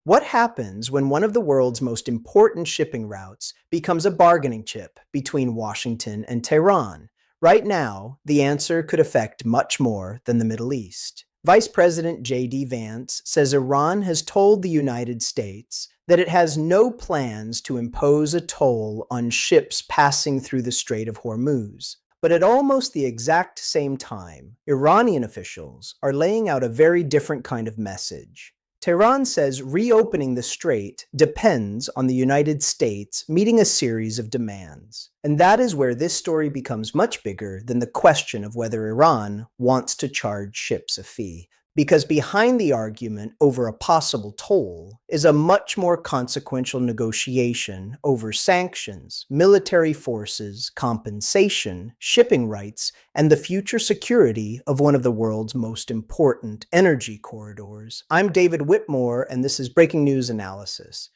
What happens when one of the world's most important shipping routes becomes a bargaining chip between Washington and Tehran? Right now, the answer could affect much more than the Middle East. Vice President J.D. Vance says Iran has told the United States that it has no plans to impose a toll on ships passing through the Strait of Hormuz. But at almost the exact same time, Iranian officials are laying out a very different kind of message. Tehran says reopening the strait depends on the United States meeting a series of demands. And that is where this story becomes much bigger than the question of whether Iran wants to charge ships a fee. Because behind the argument over a possible toll is a much more consequential negotiation over sanctions, military forces, compensation, shipping rights, and the future security of one of the world's most important energy corridors. I'm David Whitmore, and this is Breaking News Analysis.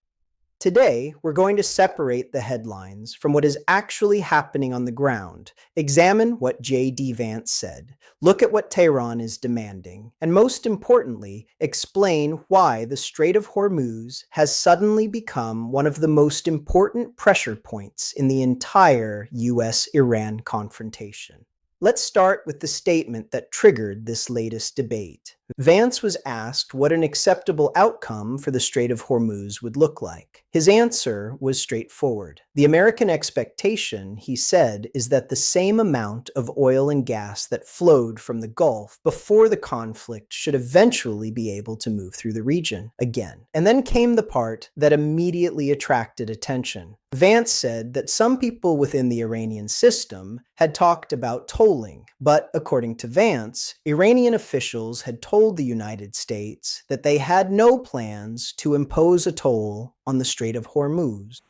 Today, we're going to separate the headlines from what is actually happening on the ground, examine what J.D. Vance said, look at what Tehran is demanding, and most importantly, explain why the Strait of Hormuz has suddenly become one of the most important pressure points in the entire US-Iran confrontation. Let's start with the statement that triggered this latest debate. Vance was asked what an acceptable outcome for the Strait of Hormuz would look like. His answer was straightforward. The American expectation, he said, is that the same amount of oil and gas that flowed from the Gulf before the conflict should eventually be able to move through the region again. And then came the part that immediately attracted attention. Vance said that some people within the Iranian system had talked about tolling, but according to Vance, Iranian officials had told the United States that they had no plans to impose a toll on the Strait of Hormuz.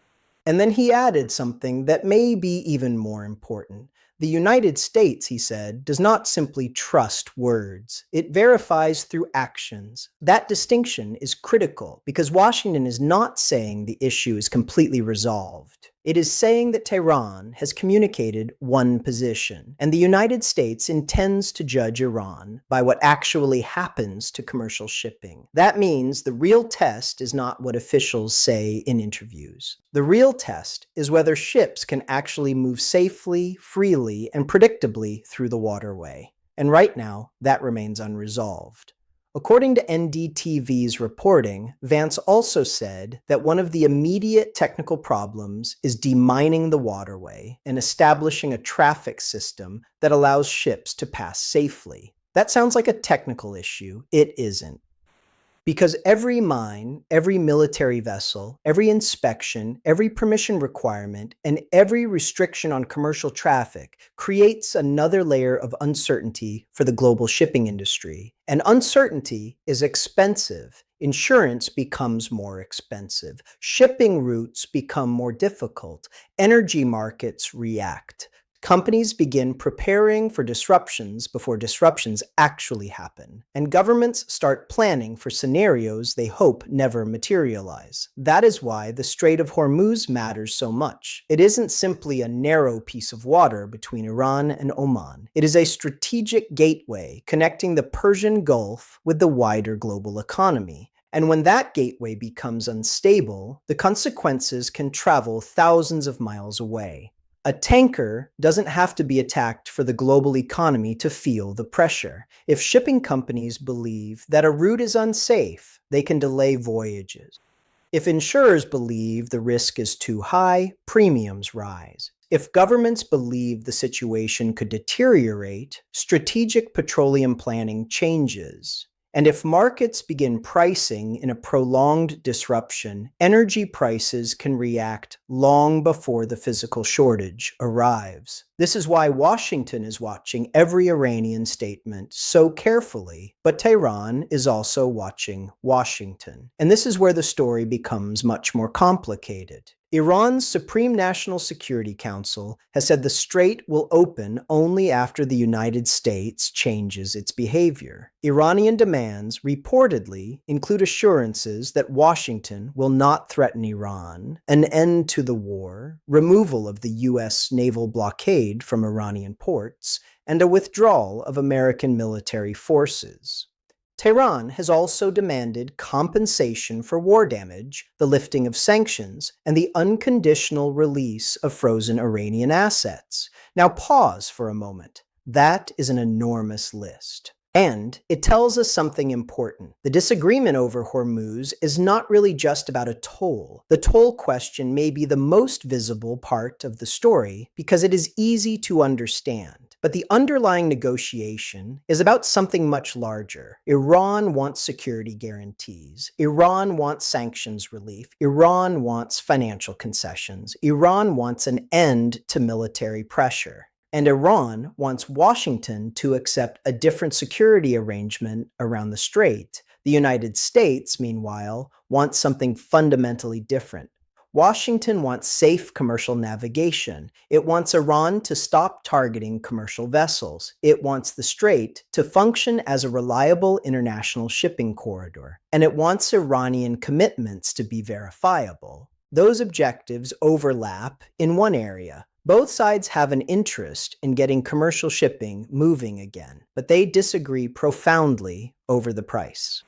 And then he added something that may be even more important. The United States, he said, does not simply trust words. It verifies through actions. That distinction is critical because Washington is not saying the issue is completely resolved. It is saying that Tehran has communicated one position, and the United States intends to judge Iran by what actually happens to commercial shipping. That means the real test is not what officials say in interviews. The real test is whether ships can actually move safely, freely, and predictably through the waterway. And right now, that remains unresolved. According to NDTV's reporting, Vance also said that one of the immediate technical problems is demining the waterway and establishing a traffic system that allows ships to pass safely. That sounds like a technical issue. It isn't. Because every mine, every military vessel, every inspection, every permission requirement, and every restriction on commercial traffic creates another layer of uncertainty for the global shipping industry. And uncertainty is expensive. Insurance becomes more expensive. Shipping routes become more difficult. Energy markets react. Companies begin preparing for disruptions before disruptions actually happen, and governments start planning for scenarios they hope never materialize. That is why the Strait of Hormuz matters so much. It isn't simply a narrow piece of water between Iran and Oman. It is a strategic gateway connecting the Persian Gulf with the wider global economy. And when that gateway becomes unstable, the consequences can travel thousands of miles away. A tanker doesn't have to be attacked for the global economy to feel the pressure. If shipping companies believe that a route is unsafe, they can delay voyages. If insurers believe the risk is too high, premiums rise. If governments believe the situation could deteriorate, strategic petroleum planning changes. And if markets begin pricing in a prolonged disruption, energy prices can react long before the physical shortage arrives. This is why Washington is watching every Iranian statement so carefully, but Tehran is also watching Washington. And this is where the story becomes much more complicated. Iran's Supreme National Security Council has said the strait will open only after the United States changes its behavior. Iranian demands reportedly include assurances that Washington will not threaten Iran, an end to the war, removal of the U.S. naval blockade from Iranian ports, and a withdrawal of American military forces. Tehran has also demanded compensation for war damage, the lifting of sanctions, and the unconditional release of frozen Iranian assets. Now pause for a moment. That is an enormous list. And it tells us something important. The disagreement over Hormuz is not really just about a toll. The toll question may be the most visible part of the story because it is easy to understand. But the underlying negotiation is about something much larger. Iran wants security guarantees. Iran wants sanctions relief. Iran wants financial concessions. Iran wants an end to military pressure. And Iran wants Washington to accept a different security arrangement around the strait. The United States, meanwhile, wants something fundamentally different. Washington wants safe commercial navigation. It wants Iran to stop targeting commercial vessels. It wants the strait to function as a reliable international shipping corridor. And it wants Iranian commitments to be verifiable. Those objectives overlap in one area. Both sides have an interest in getting commercial shipping moving again, but they disagree profoundly over the price.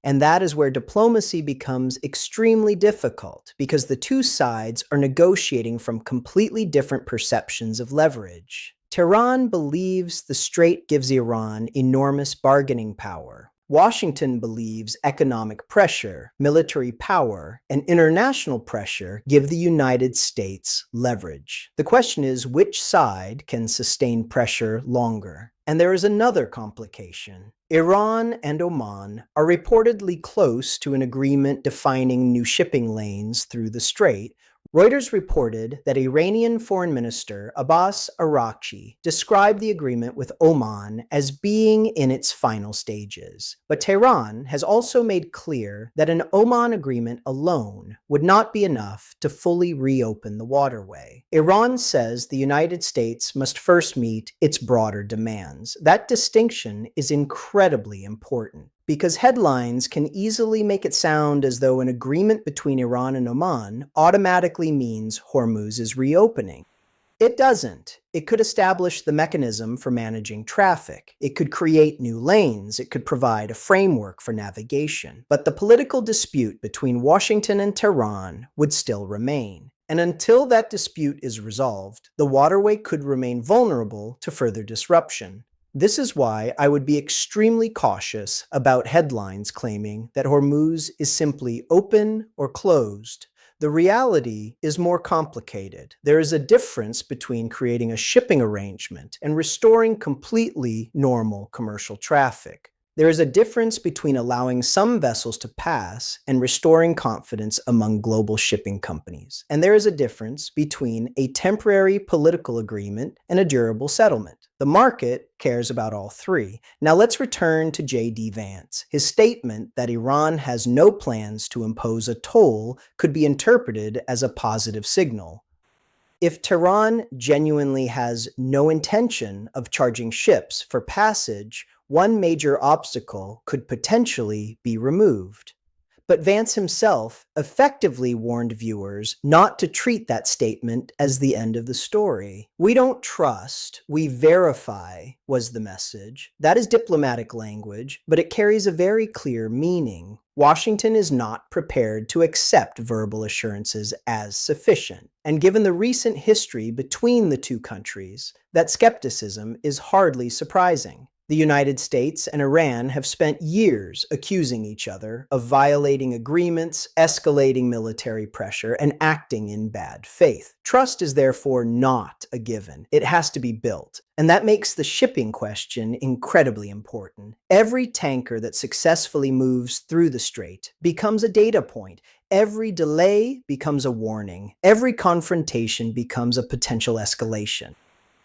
And that is where diplomacy becomes extremely difficult because the two sides are negotiating from completely different perceptions of leverage. Tehran believes the strait gives Iran enormous bargaining power. Washington believes economic pressure, military power, and international pressure give the United States leverage. The question is, which side can sustain pressure longer? And there is another complication. Iran and Oman are reportedly close to an agreement defining new shipping lanes through the strait. Reuters reported that Iranian Foreign Minister Abbas Araghchi described the agreement with Oman as being in its final stages. But Tehran has also made clear that an Oman agreement alone would not be enough to fully reopen the waterway. Iran says the United States must first meet its broader demands. That distinction is incredibly important, because headlines can easily make it sound as though an agreement between Iran and Oman automatically means Hormuz is reopening. It doesn't. It could establish the mechanism for managing traffic. It could create new lanes. It could provide a framework for navigation. But the political dispute between Washington and Tehran would still remain. And until that dispute is resolved, the waterway could remain vulnerable to further disruption. This is why I would be extremely cautious about headlines claiming that Hormuz is simply open or closed. The reality is more complicated. There is a difference between creating a shipping arrangement and restoring completely normal commercial traffic. There is a difference between allowing some vessels to pass and restoring confidence among global shipping companies. And there is a difference between a temporary political agreement and a durable settlement. The market cares about all three. Now let's return to J.D. Vance. His statement that Iran has no plans to impose a toll could be interpreted as a positive signal. If Tehran genuinely has no intention of charging ships for passage, one major obstacle could potentially be removed. But Vance himself effectively warned viewers not to treat that statement as the end of the story. "We don't trust, we verify," was the message. That is diplomatic language, but it carries a very clear meaning. Washington is not prepared to accept verbal assurances as sufficient. And given the recent history between the two countries, that skepticism is hardly surprising. The United States and Iran have spent years accusing each other of violating agreements, escalating military pressure, and acting in bad faith. Trust is therefore not a given. It has to be built. And that makes the shipping question incredibly important. Every tanker that successfully moves through the strait becomes a data point. Every delay becomes a warning. Every confrontation becomes a potential escalation.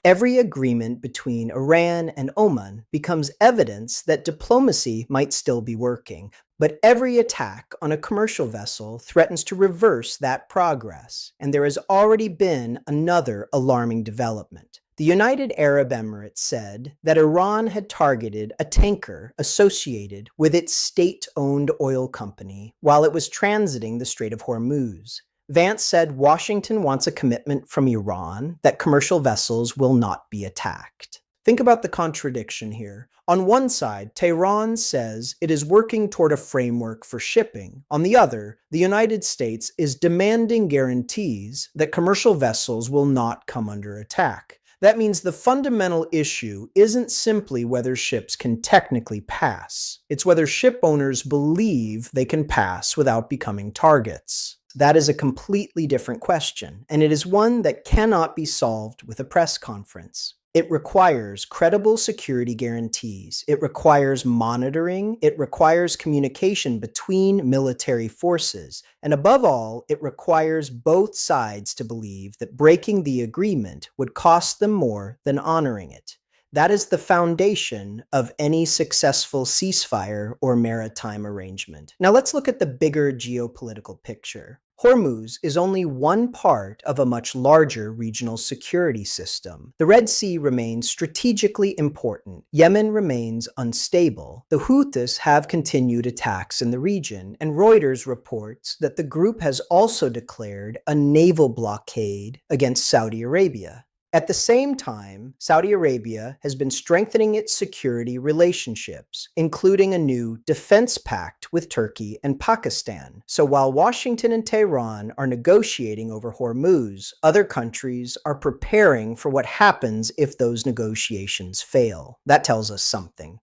Every agreement between Iran and Oman becomes evidence that diplomacy might still be working, but every attack on a commercial vessel threatens to reverse that progress. And there has already been another alarming development. The United Arab Emirates said that Iran had targeted a tanker associated with its state-owned oil company while it was transiting the Strait of Hormuz. Vance said Washington wants a commitment from Iran that commercial vessels will not be attacked. Think about the contradiction here. On one side, Tehran says it is working toward a framework for shipping. On the other, the United States is demanding guarantees that commercial vessels will not come under attack. That means the fundamental issue isn't simply whether ships can technically pass. It's whether ship owners believe they can pass without becoming targets. That is a completely different question, and it is one that cannot be solved with a press conference. It requires credible security guarantees. It requires monitoring. It requires communication between military forces. And above all, it requires both sides to believe that breaking the agreement would cost them more than honoring it. That is the foundation of any successful ceasefire or maritime arrangement. Now let's look at the bigger geopolitical picture. Hormuz is only one part of a much larger regional security system. The Red Sea remains strategically important. Yemen remains unstable. The Houthis have continued attacks in the region, and Reuters reports that the group has also declared a naval blockade against Saudi Arabia. At the same time, Saudi Arabia has been strengthening its security relationships, including a new defense pact with Turkey and Pakistan. So while Washington and Tehran are negotiating over Hormuz, other countries are preparing for what happens if those negotiations fail. That tells us something.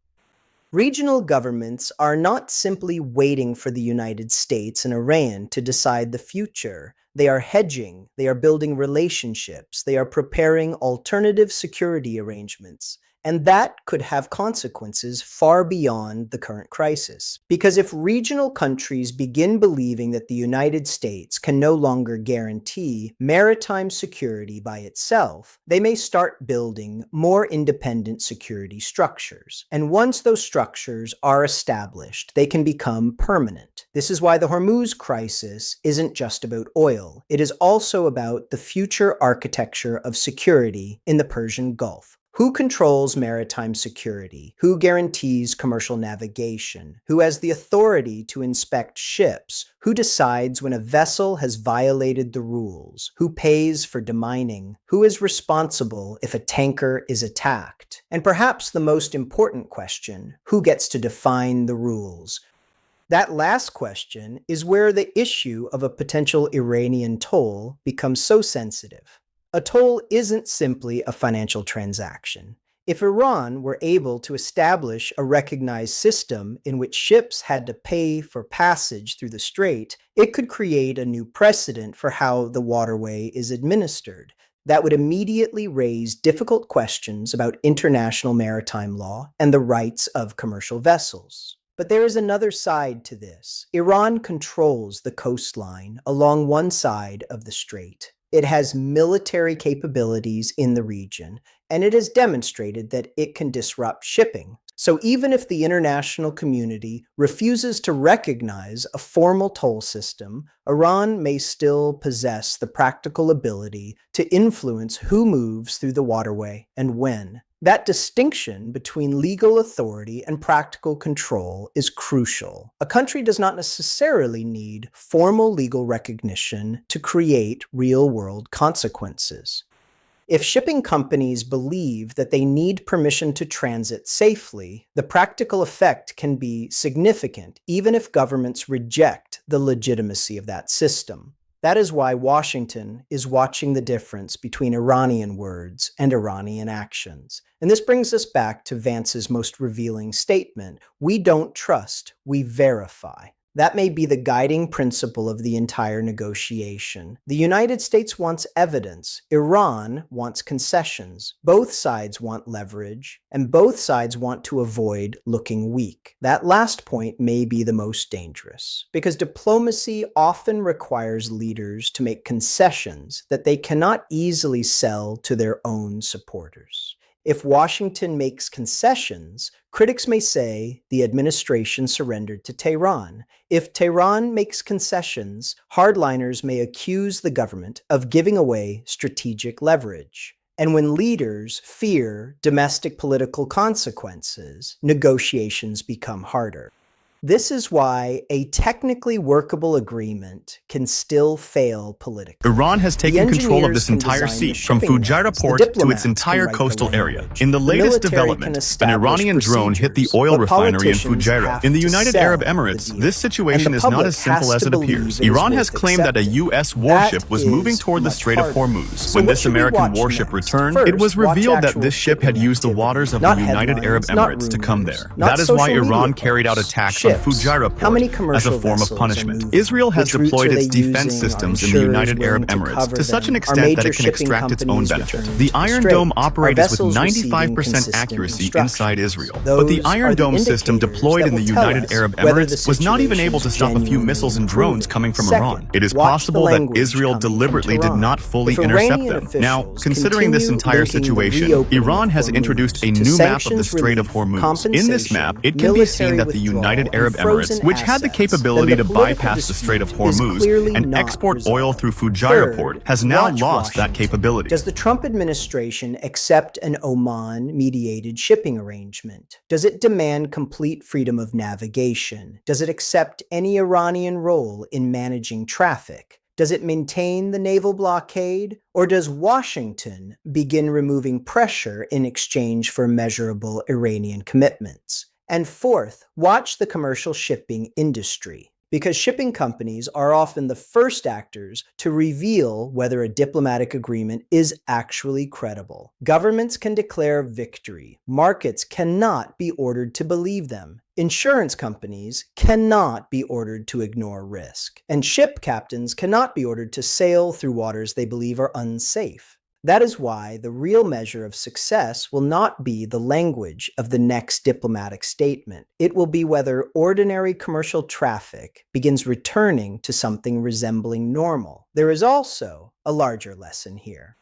Regional governments are not simply waiting for the United States and Iran to decide the future. They are hedging, they are building relationships, they are preparing alternative security arrangements. And that could have consequences far beyond the current crisis. Because if regional countries begin believing that the United States can no longer guarantee maritime security by itself, they may start building more independent security structures. And once those structures are established, they can become permanent. This is why the Hormuz crisis isn't just about oil. It is also about the future architecture of security in the Persian Gulf. Who controls maritime security? Who guarantees commercial navigation? Who has the authority to inspect ships? Who decides when a vessel has violated the rules? Who pays for demining? Who is responsible if a tanker is attacked? And perhaps the most important question, who gets to define the rules? That last question is where the issue of a potential Iranian toll becomes so sensitive. A toll isn't simply a financial transaction. If Iran were able to establish a recognized system in which ships had to pay for passage through the strait, it could create a new precedent for how the waterway is administered. That would immediately raise difficult questions about international maritime law and the rights of commercial vessels. But there is another side to this. Iran controls the coastline along one side of the strait. It has military capabilities in the region, and it has demonstrated that it can disrupt shipping. So even if the international community refuses to recognize a formal toll system, Iran may still possess the practical ability to influence who moves through the waterway and when. That distinction between legal authority and practical control is crucial. A country does not necessarily need formal legal recognition to create real-world consequences. If shipping companies believe that they need permission to transit safely, the practical effect can be significant, even if governments reject the legitimacy of that system. That is why Washington is watching the difference between Iranian words and Iranian actions. And this brings us back to Vance's most revealing statement: we don't trust, we verify. That may be the guiding principle of the entire negotiation. The United States wants evidence. Iran wants concessions. Both sides want leverage, and both sides want to avoid looking weak. That last point may be the most dangerous, because diplomacy often requires leaders to make concessions that they cannot easily sell to their own supporters. If Washington makes concessions, critics may say the administration surrendered to Tehran. If Tehran makes concessions, hardliners may accuse the government of giving away strategic leverage. And when leaders fear domestic political consequences, negotiations become harder. This is why a technically workable agreement can still fail politically. Iran has The taken control of engineers this can entire design sea, the from shipping Fujairah lanes, the port to diplomats its can entire write the coastal area. language, In the latest military can development, an establish Iranian drone hit the procedures, oil but refinery in politicians Fujairah. have In the to United sell Arab the Emirates, deal, this situation and the is not public as simple has as to it appears. believe it is Iran has worth claimed that a accepting. U.S. warship That was moving is toward the much Strait of harder. Hormuz. So When what this should we American watch warship next? returned, First, it was watch revealed that actual this ship had shipping used the activity, waters of the not United Arab headlines, not Emirates to come rumors, there. not That is why social media Iran carried out posts. attacks on Ships. Fujairah How many port as a commercial form of vessels are punishment. moving? Israel has Which routes deployed are its they defense using? Are systems in the insurers United willing Arab to Emirates cover to such an them? Are extent that major it can shipping extract its own companies benefit. returning The to the Iron Strait? Dome Are operates with vessels receiving 95% consistent accuracy instructions? inside Israel. But the Those Iron are the Dome system indicators deployed that in the will tell United us Arab whether the Emirates was not even able situation's to stop a few genuinely missiles and drones improving. coming from Second, Iran. It is watch the possible that language Israel coming from deliberately did Tehran. not fully If intercept Iranian them. Now, officials considering this continue entire linking the situation, reopening Iran of has introduced Hormuz a to new map of the sanctions Strait of relief, Hormuz. In this map, compensation, it can be seen military that the United withdrawal, Arab and frozen Emirates, which had the assets, capability then to the political bypass the Strait of dispute is Hormuz clearly and not export oil resolved. through Fujairah Third, port, has now watch lost that Washington. capability. Does the Trump administration accept an Oman-mediated shipping arrangement? Does it demand complete freedom of navigation? Does it accept any Iranian role in managing traffic? Does it maintain the naval blockade? Or does Washington begin removing pressure in exchange for measurable Iranian commitments? And fourth, watch the commercial shipping industry, because shipping companies are often the first actors to reveal whether a diplomatic agreement is actually credible. Governments can declare victory. Markets cannot be ordered to believe them. Insurance companies cannot be ordered to ignore risk. And ship captains cannot be ordered to sail through waters they believe are unsafe. That is why the real measure of success will not be the language of the next diplomatic statement. It will be whether ordinary commercial traffic begins returning to something resembling normal. There is also a larger lesson here.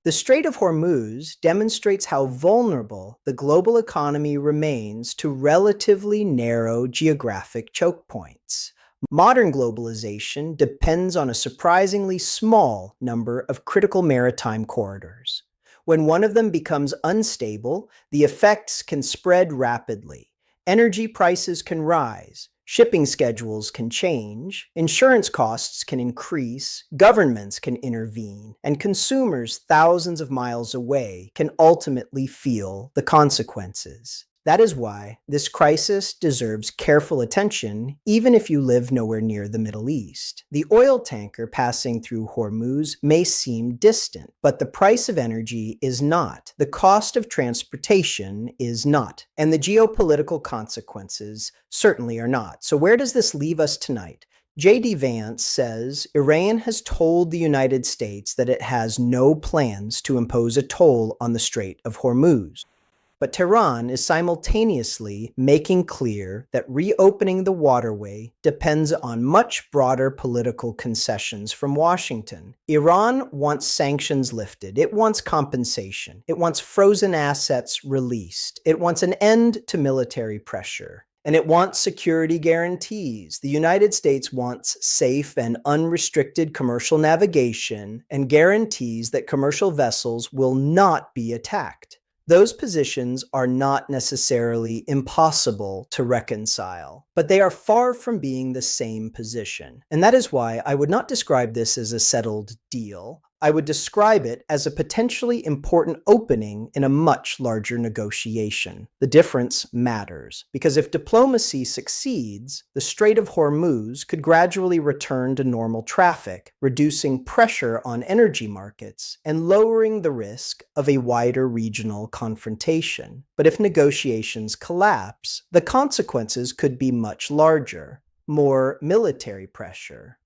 The Strait of Hormuz demonstrates how vulnerable the global economy remains to relatively narrow geographic choke points. Modern globalization depends on a surprisingly small number of critical maritime corridors. When one of them becomes unstable, the effects can spread rapidly. Energy prices can rise, shipping schedules can change, insurance costs can increase, governments can intervene, and consumers thousands of miles away can ultimately feel the consequences. That is why this crisis deserves careful attention, even if you live nowhere near the Middle East. The oil tanker passing through Hormuz may seem distant, but the price of energy is not. The cost of transportation is not. And the geopolitical consequences certainly are not. So where does this leave us tonight? J.D. Vance says Iran has told the United States that it has no plans to impose a toll on the Strait of Hormuz. But Tehran is simultaneously making clear that reopening the waterway depends on much broader political concessions from Washington. Iran wants sanctions lifted. It wants compensation. It wants frozen assets released. It wants an end to military pressure. And it wants security guarantees. The United States wants safe and unrestricted commercial navigation and guarantees that commercial vessels will not be attacked. Those positions are not necessarily impossible to reconcile, but they are far from being the same position. And that is why I would not describe this as a settled deal. I would describe it as a potentially important opening in a much larger negotiation. The difference matters, because if diplomacy succeeds, the Strait of Hormuz could gradually return to normal traffic, reducing pressure on energy markets and lowering the risk of a wider regional confrontation. But if negotiations collapse, the consequences could be much larger. More military pressure,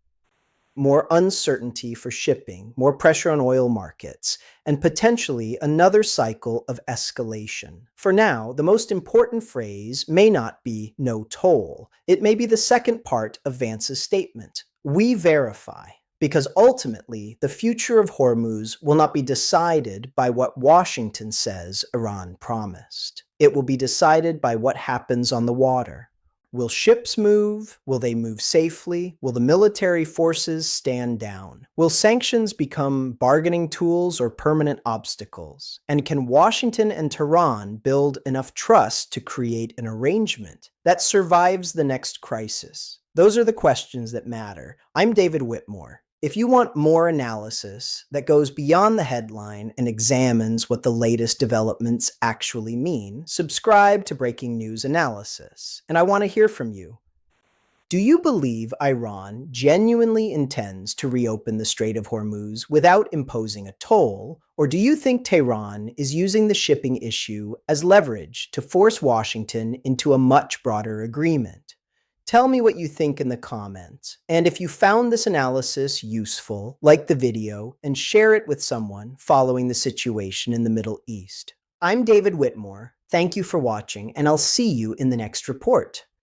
more uncertainty for shipping, more pressure on oil markets, and potentially another cycle of escalation. For now, the most important phrase may not be "no toll." It may be the second part of Vance's statement. We verify. Because ultimately, the future of Hormuz will not be decided by what Washington says Iran promised. It will be decided by what happens on the water. Will ships move? Will they move safely? Will the military forces stand down? Will sanctions become bargaining tools or permanent obstacles? And can Washington and Tehran build enough trust to create an arrangement that survives the next crisis? Those are the questions that matter. I'm David Whitmore. If you want more analysis that goes beyond the headline and examines what the latest developments actually mean, subscribe to Breaking News Analysis. And I want to hear from you. Do you believe Iran genuinely intends to reopen the Strait of Hormuz without imposing a toll, or do you think Tehran is using the shipping issue as leverage to force Washington into a much broader agreement? Tell me what you think in the comments. And if you found this analysis useful, like the video and share it with someone following the situation in the Middle East. I'm David Whitmore. Thank you for watching, and I'll see you in the next report.